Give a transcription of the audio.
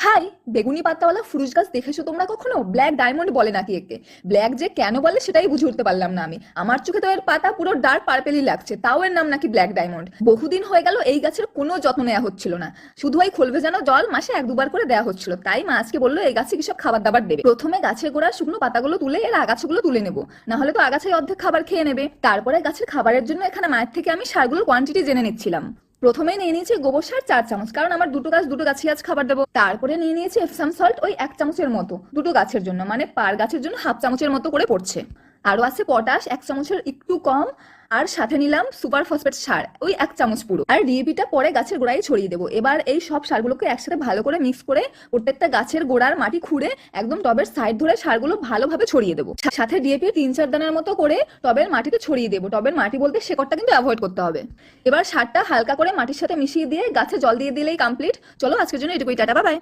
High, বেগুনি পাতাওয়ালা ফুরুজ গাছ দেখেছো তোমরা কখনো? ব্ল্যাক ডায়মন্ড বলে নাকি একে। ব্ল্যাক যে কেন বলে সেটাই বুঝে উঠতে পারলাম না আমি। আমার চোখে তো এর পাতা পুরো ডার্ক পার্পেলই লাগছে, তাও এর নাম নাকি ব্ল্যাক ডায়মন্ড। বহুদিন হয়ে গেল এই গাছের কোনো যত্ন নেওয়া হচ্ছিল না, শুধু ওই খোল ভেজানো জল মাসে এক দুবার করে দেওয়া হচ্ছিল। তাই মা আজকে বললো এই গাছে কি সব খাবার দাবার দেবে। প্রথমে গাছের গোড়ার শুকনো পাতাগুলো তুলে এর আগাছাগুলো তুলে নেবো, না হলে তো আগাছাই অর্ধেক খাবার খেয়ে নেবে। তারপরে গাছের খাবারের জন্য এখানে মায়ের থেকে আমি সারগুলোর কোয়ান্টিটি জেনে নিচ্ছিলাম। প্রথমে নিয়ে নিয়েছি গোবর সার 4 চামচ, কারণ আমার দুটো গাছই আজ খাবার দেবো। তারপরে নিয়ে নিয়েছি এপসাম সল্ট ওই 1 চামচের মতো, দুটো গাছের জন্য, মানে পার গাছের জন্য হাফ চামচের মতো করে পড়ছে। আরো আছে পটাশ 1 চামচের একটু কম, আর সাথে নিলাম সুপার ফসফেট সার ওই 1 চামচ পুরো। আর ডিএপিটা পরে গাছের গোড়ায় ছড়িয়ে দেবো। এবার এই সব সারগুলোকে একসাথে ভালো করে মিক্স করে প্রত্যেকটা গাছের গোড়ার মাটি খুঁড়ে একদম টবের সাইড ধরে সারগুলো ভালোভাবে ছড়িয়ে দেবো। সাথে ডিএপি 3-4 দানার মতো করে টবের মাটিতে ছড়িয়ে দেবো। টবের মাটি বলতে শেকড়টা কিন্তু অ্যাভয়েড করতে হবে। এবার সারটা হালকা করে মাটির সাথে মিশিয়ে দিয়ে গাছে জল দিয়ে দিলেই কমপ্লিট। চলো আজকের জন্য এটুকুই, টাটা, বাই বাই।